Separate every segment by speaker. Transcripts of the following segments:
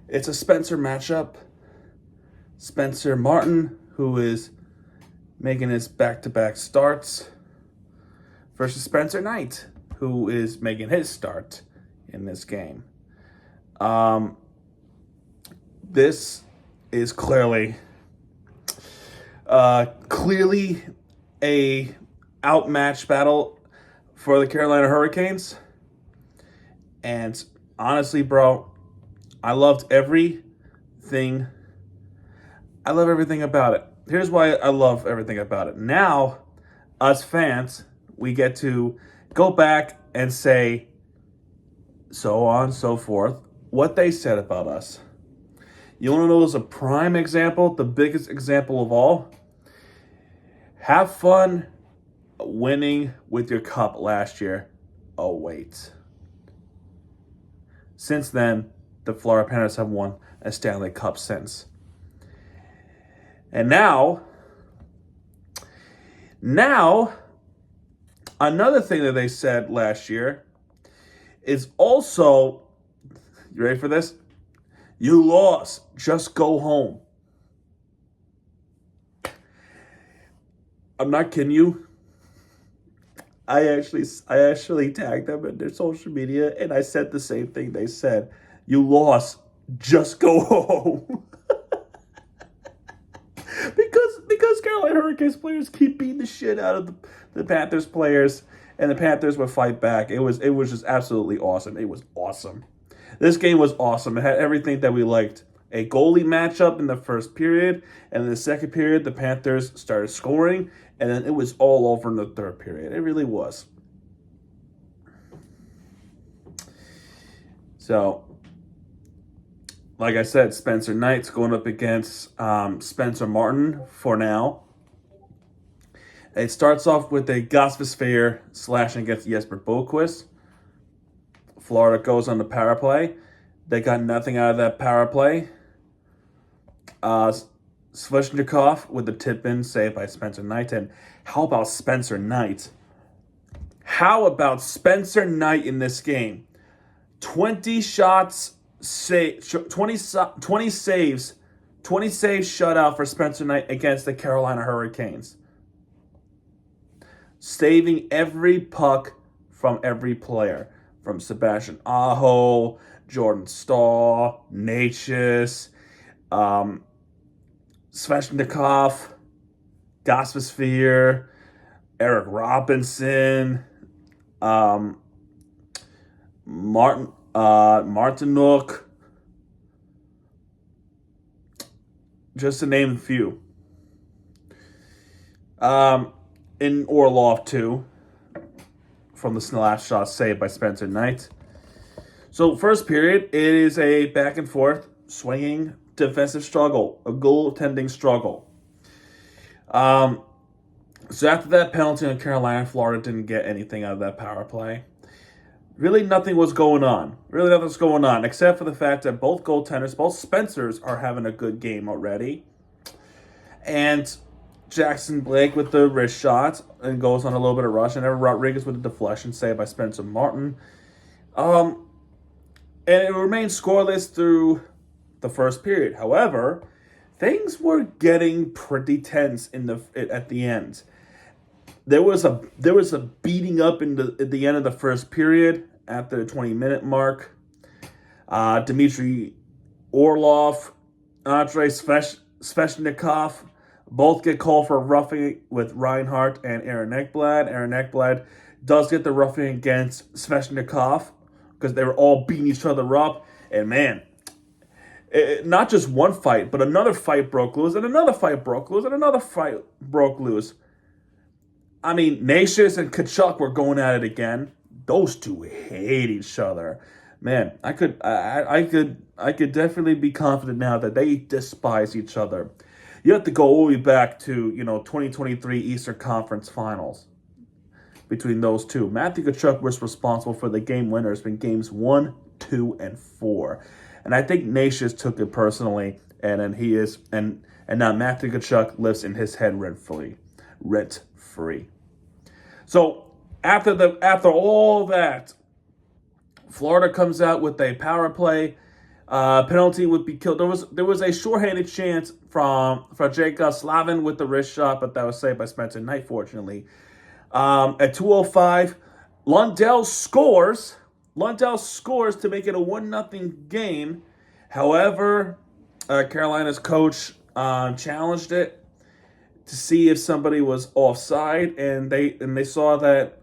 Speaker 1: It's a Spencer matchup. Spencer Martin, who is making his back-to-back starts, versus Spencer Knight, who is making his start in this game. This is clearly a outmatched battle for the Carolina Hurricanes. And honestly, bro, I love everything about it. Here's why I love everything about it. Now, us fans, we get to go back and say, so on and so forth, what they said about us. You want to know as a prime example, the biggest example of all? Have fun winning with your cup last year. Oh, wait. Since then, the Florida Panthers have won a Stanley Cup since. And now, another thing that they said last year is also, you ready for this? You lost. Just go home. I'm not kidding you. I actually tagged them in their social media, and I said the same thing they said. You lost. Just go home. because Carolina Hurricanes players keep beating the shit out of the Panthers players, and the Panthers would fight back. It was just absolutely awesome. It was awesome. This game was awesome. It had everything that we liked. A goalie matchup in the first period, and in the second period, the Panthers started scoring, and then it was all over in the third period. It really was. So, like I said, Spencer Knight's going up against Spencer Martin for now. It starts off with a Gosvisphere slashing against Jesper Boquist. Florida goes on the power play. They got nothing out of that power play. Svechnikov with the tip-in saved by Spencer Knight. And how about Spencer Knight? How about Spencer Knight in this game? 20 shots, 20 saves, 20 saves shutout for Spencer Knight against the Carolina Hurricanes. Saving every puck from every player. From Sebastian Aho, Jordan Stahl, Natchez, Svechnikov, Gosvisphere, Eric Robinson, Martinuk, just to name a few. In Orlov, too, from the last shot saved by Spencer Knight. So, first period, it is a back and forth, swinging defensive struggle, a goaltending struggle. So after that penalty on Carolina, Florida didn't get anything out of that power play. Really nothing was going on. Except for the fact that both goaltenders, both Spencers, are having a good game already. And Jackson Blake with the wrist shot and goes on a little bit of rush. And Rodriguez with the deflection saved by Spencer Martin. And it remained scoreless through the first period. However, things were getting pretty tense at the end. There was a beating up at the end of the first period after the 20-minute mark. Dmitry Orlov, Andrei Svechnikov both get called for roughing with Reinhart and Aaron Ekblad. Aaron Ekblad does get the roughing against Svechnikov because they were all beating each other up. And man, not just one fight, but another fight broke loose, and another fight broke loose, and another fight broke loose. I mean, Natchez and Tkachuk were going at it again. Those two hate each other. Man, I could definitely be confident now that they despise each other. You have to go all the way back to 2023 Eastern Conference Finals between those two. Matthew Tkachuk was responsible for the game winners in games 1, 2, and 4. And I think Natchez took it personally, and then and now Matthew Tkachuk lives in his head rent free. So after all that, Florida comes out with a power play. Penalty would be killed. There was a shorthanded chance from Jacob Slavin with the wrist shot, but that was saved by Spencer Knight, fortunately. At 2:05, Lundell scores. Lundell scores to make it a 1-0 game. However, Carolina's coach challenged it to see if somebody was offside, and they saw that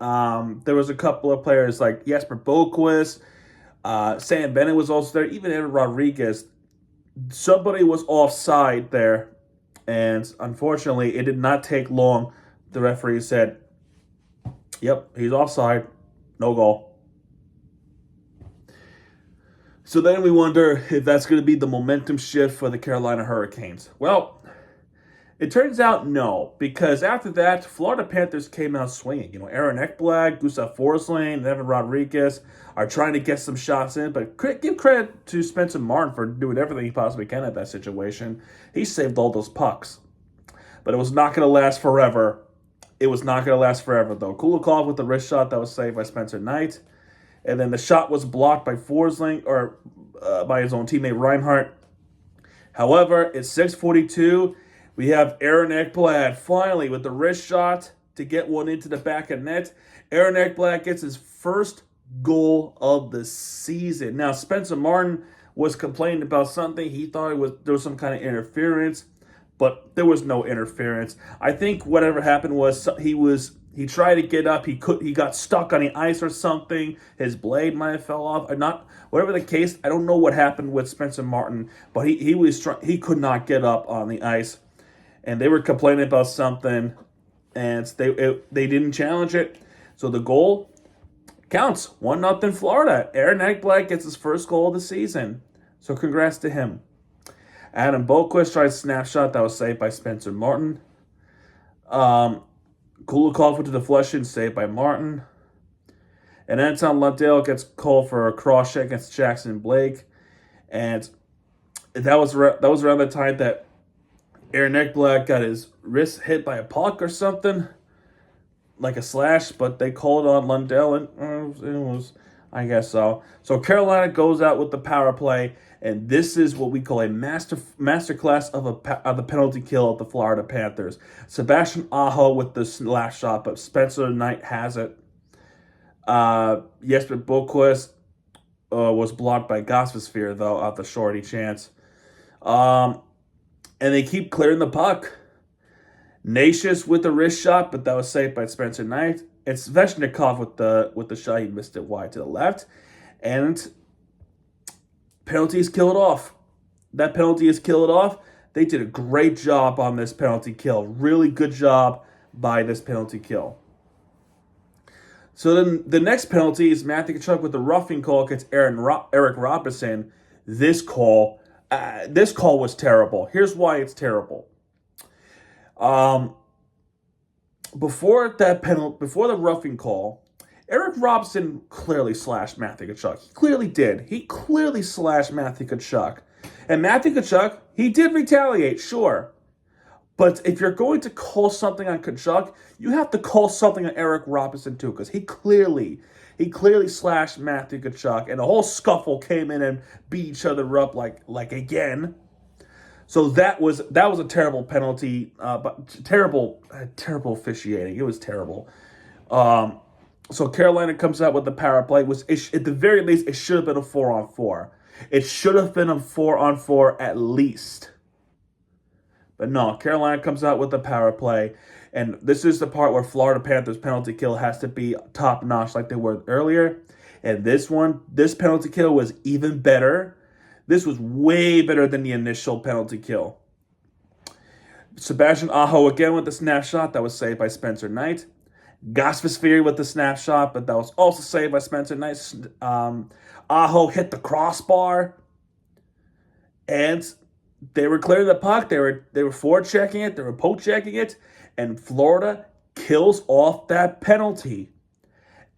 Speaker 1: there was a couple of players like Jesper Boquist, Sam Bennett was also there, even Aaron Rodriguez. Somebody was offside there, and unfortunately, it did not take long. The referee said, "Yep, he's offside, no goal." So then we wonder if that's going to be the momentum shift for the Carolina Hurricanes. Well, it turns out no, because after that, Florida Panthers came out swinging. Aaron Ekblad, Gustav Forsling, and Evan Rodriguez are trying to get some shots in, but give credit to Spencer Martin for doing everything he possibly can at that situation. He saved all those pucks. But it was not going to last forever. It was not going to last forever, though. Kulikov with the wrist shot that was saved by Spencer Knight. And then the shot was blocked by Forsling, or by his own teammate Reinhart. However, it's 6:42. We have Aaron Ekblad finally with the wrist shot to get one into the back of net. Aaron Ekblad gets his first goal of the season. Now, Spencer Martin was complaining about something. He thought there was some kind of interference, but there was no interference. I think whatever happened was he tried to get up. He got stuck on the ice or something. His blade might have fell off. Or not, whatever the case, I don't know what happened with Spencer Martin, but he could not get up on the ice. And they were complaining about something, and they didn't challenge it. So the goal counts. 1-0 Florida. Aaron Ekblad gets his first goal of the season. So congrats to him. Adam Boquist tried a snapshot that was saved by Spencer Martin. Kulikov with the deflection, saved by Martin. And Anton Lundell gets called for a cross check against Jackson Blake. And that was around the time that Aaron Ekblad got his wrist hit by a puck or something, like a slash, but they called on Lundell, and it was, I guess so. So Carolina goes out with the power play, and this is what we call a masterclass of the penalty kill of the Florida Panthers. Sebastian Aho with the slap shot, but Spencer Knight has it. Jesper Boquist was blocked by Gossphere, though, off the shorty chance. And they keep clearing the puck. Natius with the wrist shot, but that was saved by Spencer Knight. It's Svechnikov with the shot. He missed it wide to the left. And penalty is killed off. That penalty is killed off. They did a great job on this penalty kill. Really good job by this penalty kill. So then the next penalty is Matthew Tkachuk with the roughing call against Eric Robinson. This call was terrible. Here's why it's terrible. Before the roughing call, Eric Robinson clearly slashed Matthew Tkachuk. He clearly did. He clearly slashed Matthew Tkachuk. And Matthew Tkachuk, he did retaliate, sure. But if you're going to call something on Tkachuk, you have to call something on Eric Robinson too, because he clearly slashed Matthew Tkachuk, and the whole scuffle came in and beat each other up like again. So that was a terrible penalty, but terrible officiating. It was terrible. So Carolina comes out with the power play. At the very least, it should have been a 4-on-4. It should have been a 4-on-4 at least. But no, Carolina comes out with the power play. And this is the part where Florida Panthers penalty kill has to be top-notch like they were earlier. And this penalty kill was even better. This was way better than the initial penalty kill. Sebastian Aho again with the snapshot that was saved by Spencer Knight. Gossphere with the snapshot, but that was also saved by Spencer Knight. Aho hit the crossbar. And they were clearing the puck. They were forechecking it. They were poke-checking it. And Florida kills off that penalty.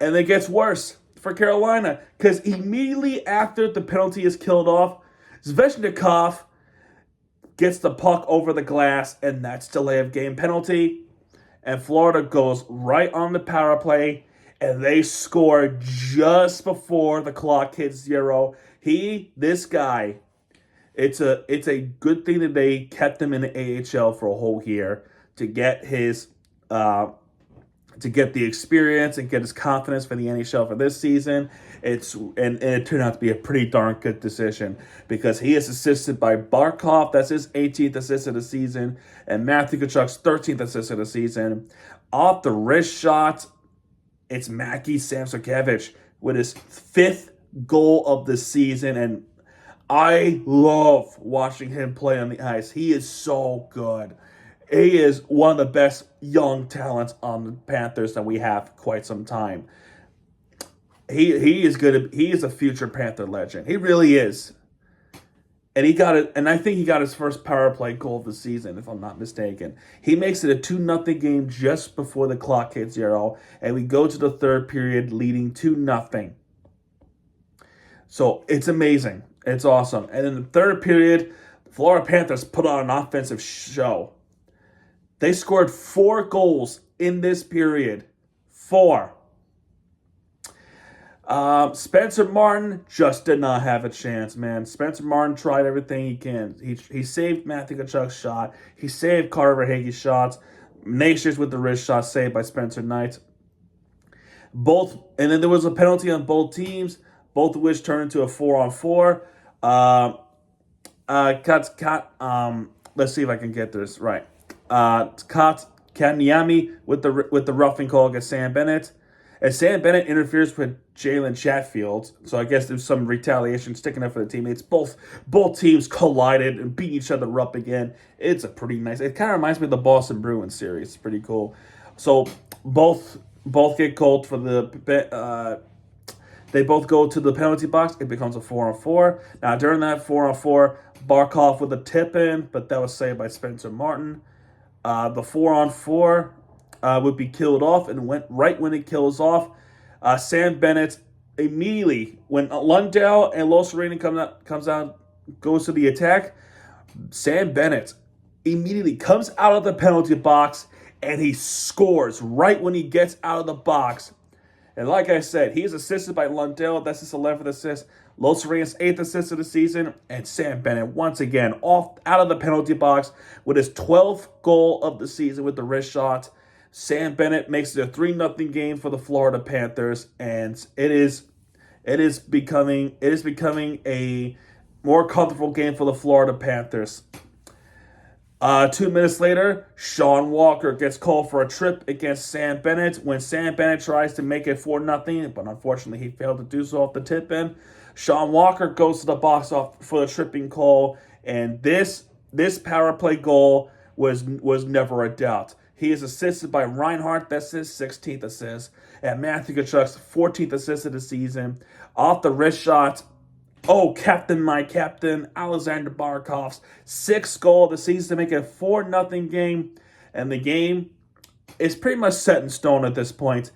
Speaker 1: And it gets worse for Carolina, because immediately after the penalty is killed off, Svechnikov gets the puck over the glass, and that's delay of game penalty. And Florida goes right on the power play, and they score just before the clock hits 0. This guy, it's a good thing that they kept him in the AHL for a whole year to get his to get the experience and get his confidence for the NHL for this season. And it turned out to be a pretty darn good decision because he is assisted by Barkov. That's his 18th assist of the season, and Matthew Tkachuk's 13th assist of the season. Off the wrist shot, it's Mackie Samsonkiewicz with his 5th goal of the season, and I love watching him play on the ice. He is so good. He is one of the best young talents on the Panthers that we have quite some time. He is good. He is a future Panther legend. He really is. And he got it. And I think he got his first power play goal of the season, if I'm not mistaken. He makes it a 2-0 game just before the clock hits 0, and we go to the third period leading 2-0. So it's amazing. It's awesome. And in the third period, the Florida Panthers put on an offensive show. They scored 4 goals in this period. 4. Spencer Martin just did not have a chance, man. Spencer Martin tried everything he can. He saved Matthew Tkachuk's shot. He saved Carter Verhaeghe's shots. Nashers with the wrist shot saved by Spencer Knight. And then there was a penalty on both teams, both of which turned into a 4-on-4. Let's see if I can get this right. Kanyami with the roughing call against Sam Bennett. And Sam Bennett interferes with Jalen Chatfield, so I guess there's some retaliation sticking up for the teammates. Both teams collided and beat each other up again. It's a pretty nice. It kind of reminds me of the Boston Bruins series. It's pretty cool. So both get called for the. They both go to the penalty box. It becomes a 4-on-4. Now during that 4-on-4, Barkov with a tip in, but that was saved by Spencer Martin. The 4-on-4 would be killed off, and right when it kills off, Sam Bennett immediately, when Lundell and Los Serena goes to the attack, Sam Bennett immediately comes out of the penalty box and he scores right when he gets out of the box. And like I said, he is assisted by Lundell. That's his 11th assist. Los Serena's 8th assist of the season. And Sam Bennett, once again, out of the penalty box with his 12th goal of the season with the wrist shot. Sam Bennett makes it a 3-0 game for the Florida Panthers. And it is becoming a more comfortable game for the Florida Panthers. 2 minutes later, Sean Walker gets called for a trip against Sam Bennett when Sam Bennett tries to make it 4-0, but unfortunately he failed to do so off the tip in. Sean Walker goes to the box for the tripping call, and this power play goal was never a doubt. He is assisted by Reinhart, that's his 16th assist, and Matthew Tkachuk's 14th assist of the season. Off the wrist shot, my captain, Alexander Barkov's 6th goal of the season to make it a 4-0 game. And the game is pretty much set in stone at this point,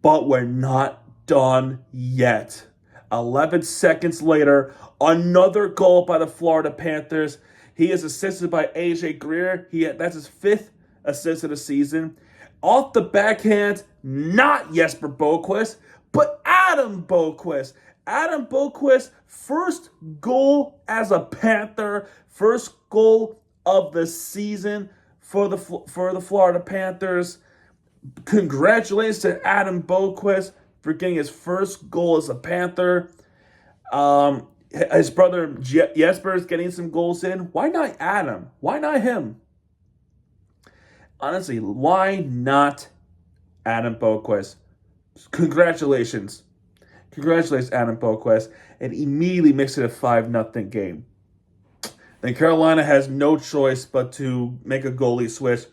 Speaker 1: but we're not done yet. 11 seconds later, another goal by the Florida Panthers. He is assisted by AJ Greer. That's his 5th assist of the season. Off the backhand, not Jesper Boquist, but Adam Boquist. Adam Boquist, first goal as a Panther, first goal of the season for the Florida Panthers. Congratulations to Adam Boquist for getting his first goal as a Panther. His brother Jesper is getting some goals in. Why not Adam? Why not him? Honestly, why not Adam Boquist? Congratulations. Congratulations, Adam Boquist, and immediately makes it a 5-0 game. Then Carolina has no choice but to make a goalie switch.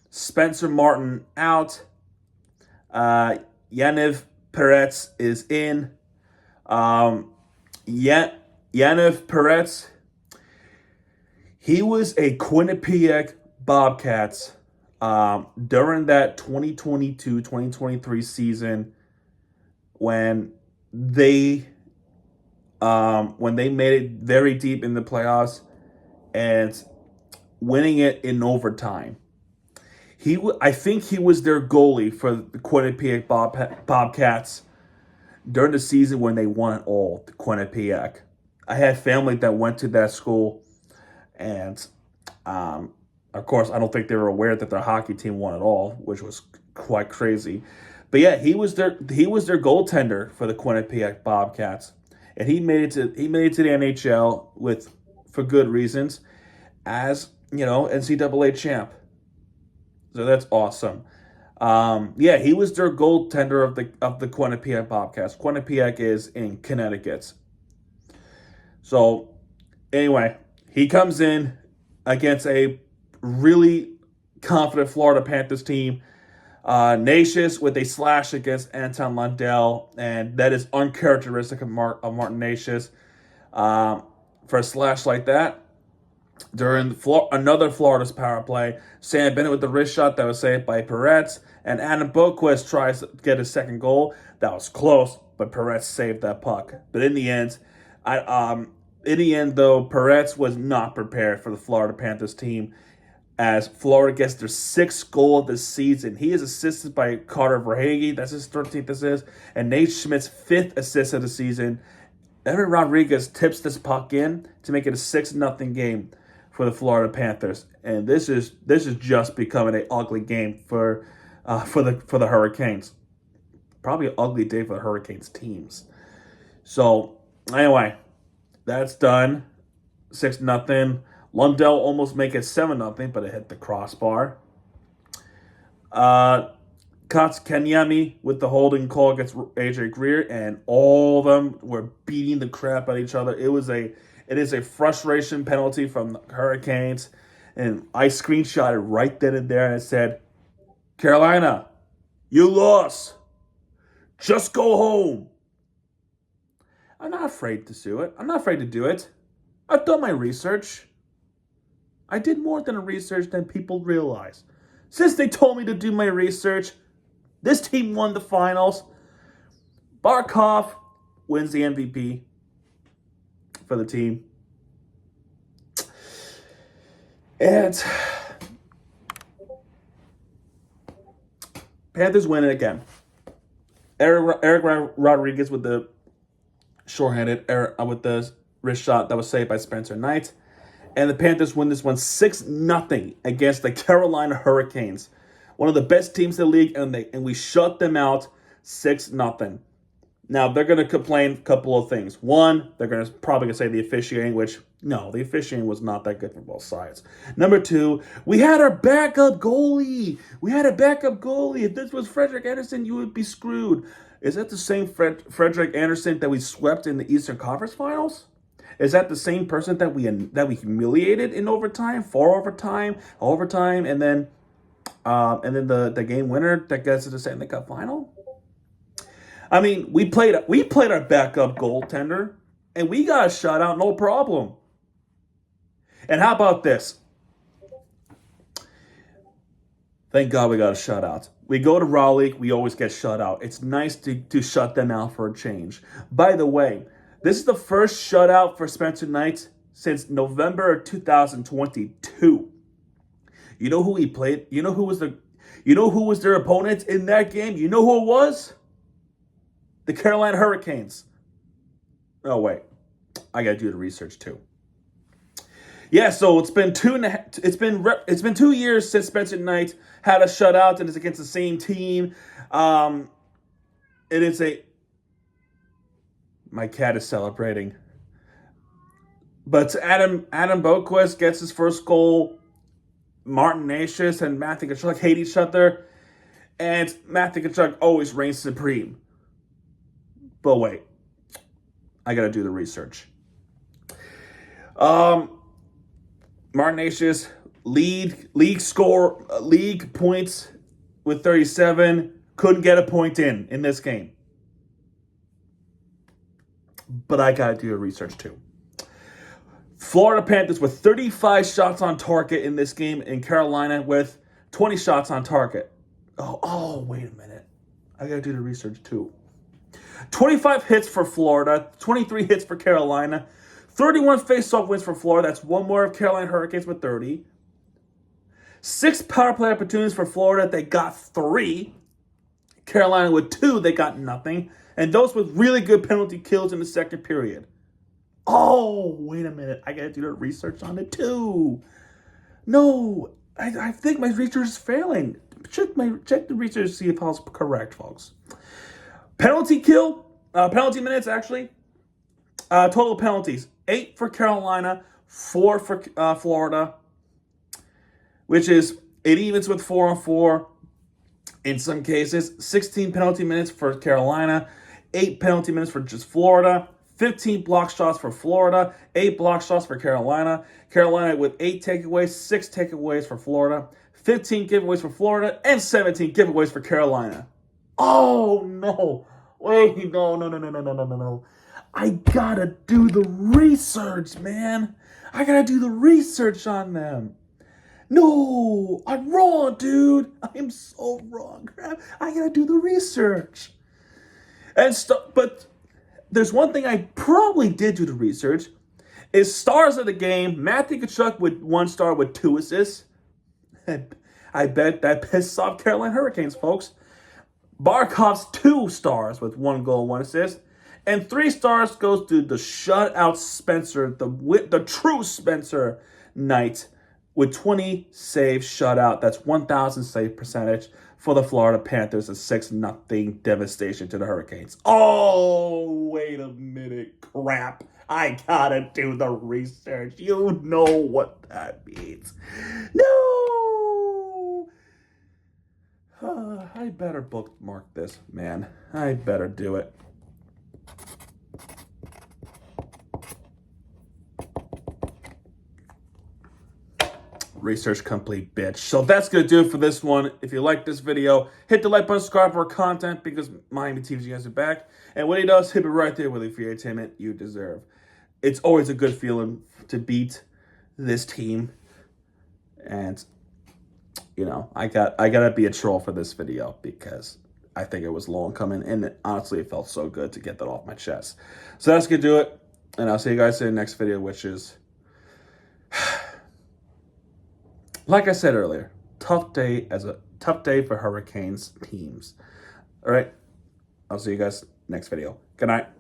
Speaker 1: Spencer Martin out. Yaniv Peretz is in. Yaniv Peretz, he was a Quinnipiac Bobcats during that 2022-2023 season when they made it very deep in the playoffs and winning it in overtime. I think he was their goalie for the Quinnipiac Bobcats during the season when they won it all, the Quinnipiac. I had family that went to that school, and of course, I don't think they were aware that their hockey team won at all, which was quite crazy. But yeah, he was their goaltender for the Quinnipiac Bobcats, and he made it to the NHL with for good reasons, as NCAA champ. So that's awesome. Yeah, he was their goaltender of the Quinnipiac Bobcats. Quinnipiac is in Connecticut. So anyway, he comes in against a really confident Florida Panthers team. Natius with a slash against Anton Lundell, and that is uncharacteristic of Martin Natius. For a slash like that, during another Florida's power play, Sam Bennett with the wrist shot that was saved by Peretz, and Adam Boquist tries to get his second goal. That was close, but Peretz saved that puck. But in the end, though, Peretz was not prepared for the Florida Panthers team, as Florida gets their 6th goal of the season. He is assisted by Carter Verhaeghe. That's his 13th assist. And Nate Schmidt's 5th assist of the season. Evan Rodriguez tips this puck in to make it a 6-0 game for the Florida Panthers. And this is just becoming an ugly game for the Hurricanes. Probably an ugly day for the Hurricanes teams. So anyway, that's done. 6-0. Lundell almost make it 7-0, but it hit the crossbar. Kotkaniemi with the holding call against AJ Greer, and all of them were beating the crap out of each other. It is a frustration penalty from the Hurricanes, and I screenshotted it right then and there, and it said, "Carolina, you lost. Just go home." I'm not afraid to sue it. I'm not afraid to do it. I've done my research. I did more than a research than people realize. Since they told me to do my research, this team won the finals. Barkov wins the MVP for the team. And Panthers win it again. Eric Rodriguez with the shorthanded with the wrist shot that was saved by Spencer Knight. And the Panthers win this one 6-0 against the Carolina Hurricanes. One of the best teams in the league, and we shut them out 6-0. Now, they're going to complain a couple of things. One, they're probably going to say the officiating, which, no, the officiating was not that good for both sides. Number two, we had our backup goalie. If this was Frederick Anderson, you would be screwed. Is that the same Frederick Anderson that we swept in the Eastern Conference Finals? Is that the same person that we humiliated in overtime, overtime, and then the game winner that gets to the Stanley Cup final? I mean, we played our backup goaltender, and we got a shutout, no problem. And how about this? Thank God we got a shutout. We go to Raleigh, we always get shut out. It's nice to shut them out for a change. By the way, this is the first shutout for Spencer Knight since November of 2022. You know who he played? You know who was their opponent in that game? You know who it was? The Carolina Hurricanes. Oh wait, I gotta do the research too. Yeah, so it's been 2 years since Spencer Knight had a shutout, and it's against the same team. My cat is celebrating. But Adam Boquist gets his first goal. Martin Natius and Matthew Tkachuk hate each other. And Matthew Tkachuk always reigns supreme. But wait. I got to do the research. Martin Natius, league points with 37. Couldn't get a point in this game. But I got to do the research too. Florida Panthers with 35 shots on target in this game, in Carolina with 20 shots on target. Oh, wait a minute. I got to do the research too. 25 hits for Florida, 23 hits for Carolina, 31 face-off wins for Florida. That's one more of Carolina Hurricanes with 30. 6 power play opportunities for Florida. They got 3. Carolina with 2. They got nothing. And those with really good penalty kills in the second period. Oh, wait a minute. I gotta do the research on it too. No, I think my research is failing. Check the research to see if I was correct, folks. Penalty minutes actually. Total penalties: 8 for Carolina, 4 for Florida, which is it evens with 4-on-4. In some cases, 16 penalty minutes for Carolina, 8 penalty minutes for just Florida, 15 block shots for Florida, 8 block shots for Carolina. Carolina with 8 takeaways, 6 takeaways for Florida, 15 giveaways for Florida, and 17 giveaways for Carolina. Oh, no. Wait, no. I gotta do the research, man. I gotta do the research on them. No, I'm wrong, dude. I am so wrong. I gotta do the research. But there's one thing I probably did do the research. Is stars of the game, Matthew Tkachuk with 1 star with 2 assists. I bet that pissed off Carolina Hurricanes, folks. Barkov's 2 stars with 1 goal, 1 assist. And 3 stars goes to the shutout Spencer, the true Spencer Knight, with 20 saves shutout. That's 1,000 save percentage for the Florida Panthers. A 6-0 devastation to the Hurricanes. Oh, wait a minute. Crap. I gotta do the research. You know what that means. No! I better bookmark this, man. I better do it. Research complete, bitch. So that's going to do it for this one. If you like this video, hit the like button, subscribe for content, because Miami TV's guys are back. And when he does, hit it right there with the entertainment you deserve. It's always a good feeling to beat this team. And, you know, I gotta be a troll for this video, because I think it was long coming. And honestly, it felt so good to get that off my chest. So that's going to do it. And I'll see you guys in the next video, which is... like I said earlier, tough day for Hurricanes teams. All right, I'll see you guys next video. Good night.